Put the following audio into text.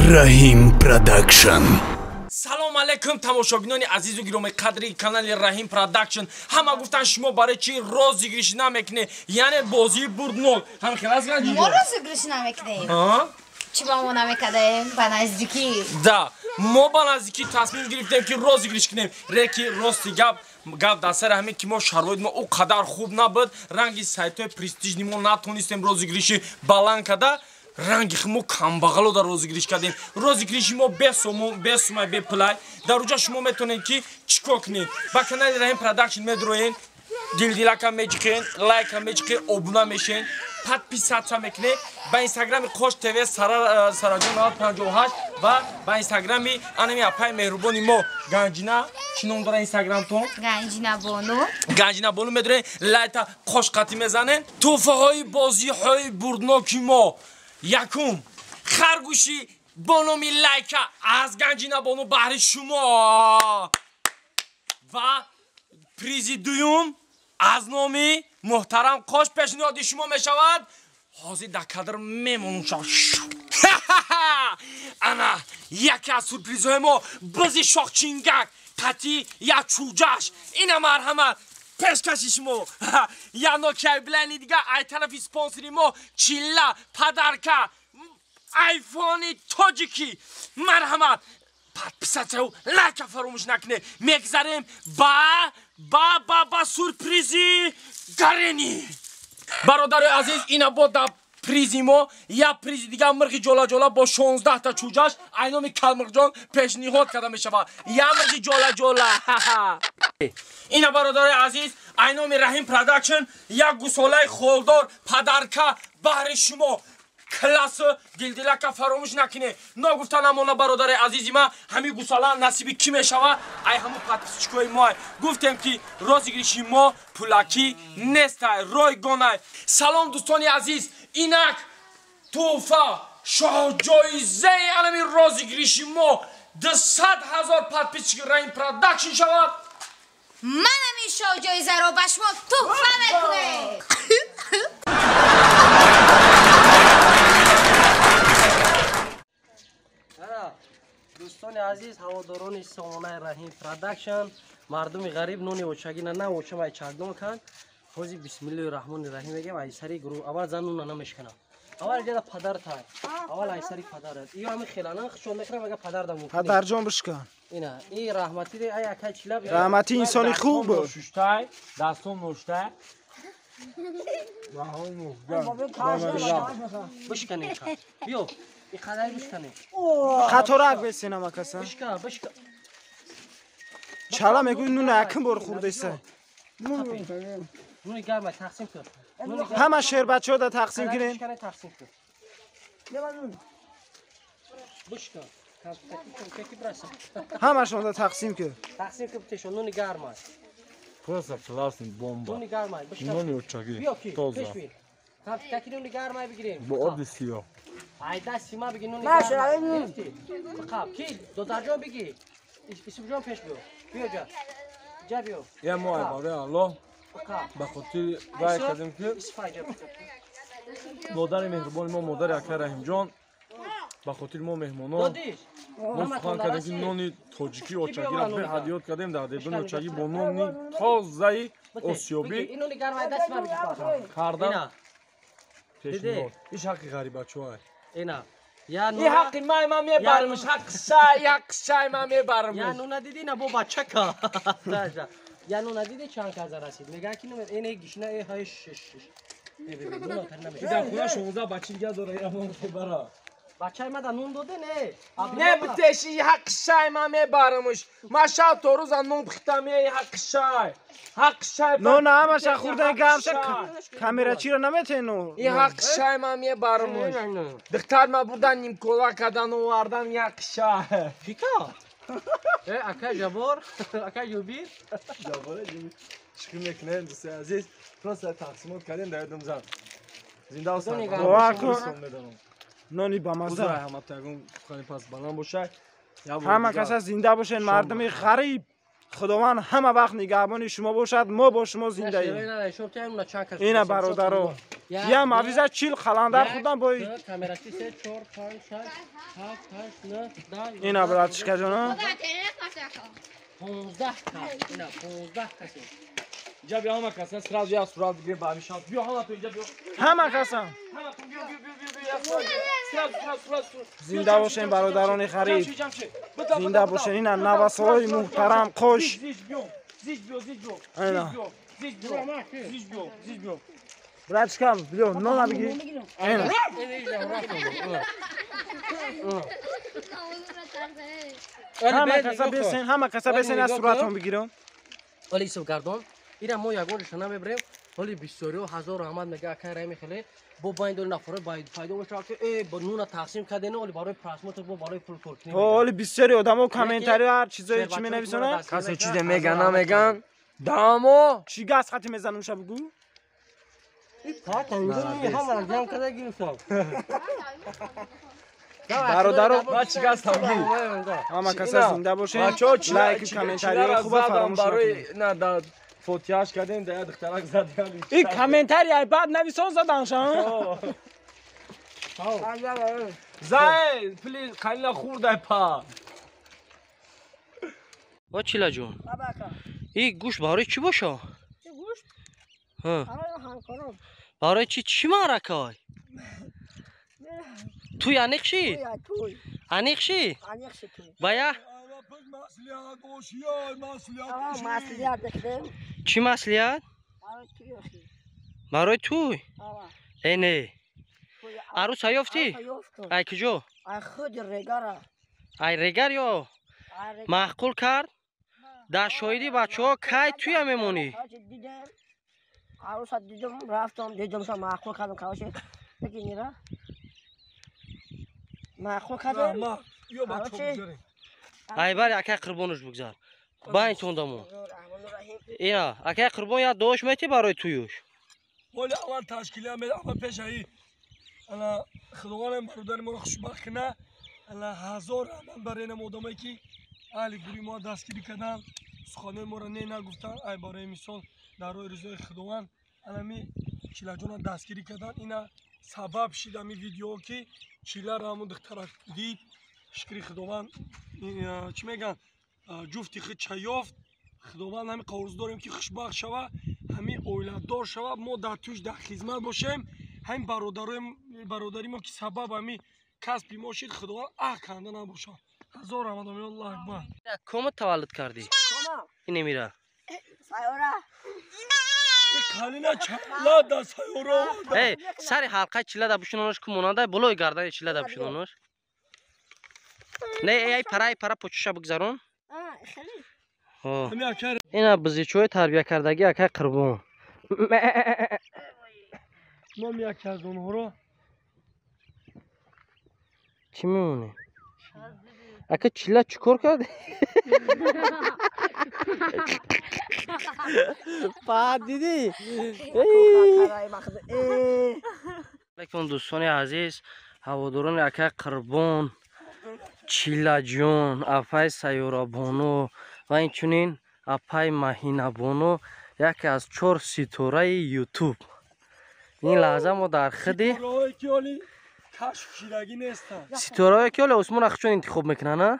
رحیم پروداکشن. سلام علیکم تماشاگران عزیز و گرامی قدری کانال رحیم پروداکشن. همه گفتن شما برای چی روزگیریش نمیکنه؟ یعنی بازی برد نول هم خلاص کردی؟ ما روزگیریش نمیکنیم. چی با ما نمیکنیم؟ به نزدیکی. دا ما به نزدیکی تصمیم گرفتیم که روزگیریش کنیم. ریکی راستی گپ در سر همین که ما شرایط ما او قدر خوب نبود، رنگی سایت‌های پرستیژی ما نتونستیم روزگیریش بلند کرده. رنگی ما کمبغل رو در روزگیریش کردیم. روزگیریش ما به سومای به پلای در اونجا شما میتونید که چیکار کنید؟ با کانال رحیم پروداکشن میدروین، دلدیلک هم میچکین، لایک هم میچکین، ابونه میشین، подписаться میکنید. با اینستاگرام خوش تیوی سراجان 58 و با اینستاگرام انمی اپای مهربانی ما گنجینا چی نام داره اینستاگرام تو؟ گنجینا بانو میدروین. لایک خوش قطعی میزنین. توفه های بازی های بردناکی ما یکم خرگوشی با نام لایکا از گنجینا بانو بهر شما و پریزی دوم از نامی محترم خوش پیشنهاد شما می شود. حاضر در کادر میمونم شد. انا یکی از سورپرایزهای ما بازی شاخ چینگک قطعی یک چوجاش اینا مرحمت پیشکشی شما. یا نوکیای بلینی دیگه ای طرفی سپانسری ما چیلا پدرکا ایفونی تاجیکی مرحمت подписаться و لایک فراموش نکنه. میگذاریم با سورپرایزی گرینی. برادر عزیز اینا بود پریزی ما یا پریزی دیگه مرغی جولا با 16 تا چوجاش اینامی کلمرغ جان پیشنهاد کرده می شود. یا مرغی جولا اینا برادر عزیز اینامی رحیم پروداکشن یا گوساله خولدار پدرکا بهر شما کلاس دلدلک فراموش نکنه. نگفتن امانا برادر عزیزی ما همین گوساله نصیبی کی می شود؟ ای همون پادپیسچکوی ما گفتیم که روزگیریش ما پولاکی نیست رایگانه. سلام دوستانی عزیز، اینک توفه شاه جایزه همین روزگیریش ما 200,000 پادپیسچک رحیم پروداکشن شود. من همین شاه جایزه رو به شما تحفه میکنم. دوستان عزیز، هواداران سامانه رحیم پروداکشن، مردم غریب نون اوچگی نه اوچه مای چاگدون کن. خوزی بسم الله الرحمن الرحیم میگم ای سری گروه اول زنون نمیشکنم. اول جدا پدر تای اول ای سری پدرت ایو همین خیلانه خشون میکنه مگه پدر دمون پدر جان بشکن اینا این رحمتی دی ای اکای چلا رحمتی انسانی خوبه ششتای دستم نوشته بشکنه بیو این خدای بشکنه خطرک به سینما کسا بشکن چلا میگوی نون اکم بر خورده ایسه نون گرمه تقسیم کن. همه شهر بچه ها دا تقسیم کنین بشکن همه شون دا تقسیم کن بتشون نون گرمه Просто классный бомба. نون گرمه بشکن نونی اوچگی بیا کی تازه پیش بین تکی نون گرمه بگیریم با آب سیاه. ای دستی ما بگی نون گرمه خب کی دو درجه بگی اسم جان پیش بیا جا بیا یه ماه باره الله به خاطر رای کردیم که مادر مهربان ما مادر اکبر رحیم جان به خاطر ما مهمانان ما سخن کردیم که نون تاجیکی اوچگی را به هدیات کردیم در دبن اوچگی با نون تازه آسیابی این نون گرمه دست ما بگی کردن پیشنهاد. ایش حقی غریب بچه های اینا این حقی ما میبرمش حق شای ما میبرمش. یا نون دیدی نه بو بچه کا یا نون دیدی چند کازا رسید میگه کی نمبر اینه گیشنا ای های شش ببین نون کار نمیشه در خونه 16 بچه دیگه داره ایران برا بچه ما نون داده نه بتشی حق شای ما میبرمش. ما شب تو روز نون بختم حق شای نون همش خوردن گرم شد کامera چی رو نمیتین نون این حق شای ما میبرمش. دختر ما بودن نیم کولا کردن و آوردن یک شای فیکا اکا جبار اکا جوبیر شکر میکنه دوست عزیز پروسه تقسیمات کردیم در دوم زن زنده هستن دعا کن نونی با بزرگ مزه همه تاگون خانی پس بلند باشه همه کسا زنده باشن مردم خداوند همه وقت نگهبان شما باشد ما با شما زنده ایم اینا برادرها یه مویزه چیل خلاندر خودم با اینا براتشکا جانا 15 اینا 15 کسی اینجا بیا همه کسا سراز یا سراز بگیر با همیشان بیا همه تو اینجا بیا همه کسان زنده باشین برادران خرید زنده باشین اینا نوسای محترم خوش اینا براتشکا بیا نانا بگیر اینا همه کسا بسین از صورتون بگیرم ولی سو گردون اینا ما یگون شنا میبریم ولی بسیاری و هزار احمد میگه اکای رای میخله با این دو نفره باید فایده وشا که ای با نون تقسیم کردن ولی برای پراسموت با برای پول کنیم ولی بسیاری آدمو کامنتاری هر چیزایی چی مینویسن کسی چیز میگن دامو چی گاز خاطی میزنم شب بگو تا تنگی هم جام کرده گیرسام برادرو ما چی گاز تامگی همه کسا زنده باشین لایک کامنتاری خوب فراموش نکنید نه داد فوتیاش کردیم ده دخترک زدن این کامنتاری ای بعد نویسان زدن شان زای پلیز خیلی خورده پا با چیلا جون این گوش برای چی باشه گوشت ها هم کنم برای چی مارکای توی انیقشی یا توی انیقشی انیخ توی بایا مسئولیت داشتم چی مسئولیت برای توی اخی برای توی اینه توی عروس یافتی ای کجا خود رگارا ای رگر یا معقول کرد در شاهدی بچه ها کی توی میمونی دیدم عروس دیدم رفتم دیدم شما معقول کردم کاوش بگی را معقول کردم ما یا بچه بگذاریم ای بری اکه قربانش بگذار با این توندمون اینا اکه قربان یا دوش میتی برای تویوش ولی اول تشکیلی هم اول پیش ای انا خداوند برادر ما رو خوشبخت کنه انا هزار رحمت برای این آدمایی که اهل گروه ما دستگیری کردن سخنان ما رو نگفتن ای برای مثال در روی رضای خداوند انا می چیلا جون دستگیری کردن اینا سبب شد می ویدیو که چیلا را همون دخترک دید شکری خداوند چی میگن جفتی خود چیافت خداوند همین قرض داریم که خوشبخت شوه همین اولاددار شوه ما در توش در خدمت باشیم همین برادری ما که سبب همین کسب ما شد خداوند کنده نباشه هزار رحمت الله اکبر کم تولد کردی این میره سایورا کلینا چلا دا سایورا ای سری حلقه چیلا دا بشونونش که مونده بلوی گردن چیلا دا بشونونش نه ای پرا پوچشا بگذارون خیلی اینا بزیچوی تربیه کردگی اکه قربون ما یکی از اونها رو چی میمونه اکه چیلا چکور کرده بعد دیدی علیکم دوستان عزیز هواداران اکه قربون چیلا جون اپای سیورا بانو و اینچنین اپای ماهینا بانو یکی از 4 ستاره یوتیوب این لحظه ما در خدی کشف شدگی نیستن ستاره که حالا عثمان اخشون انتخاب میکنن نه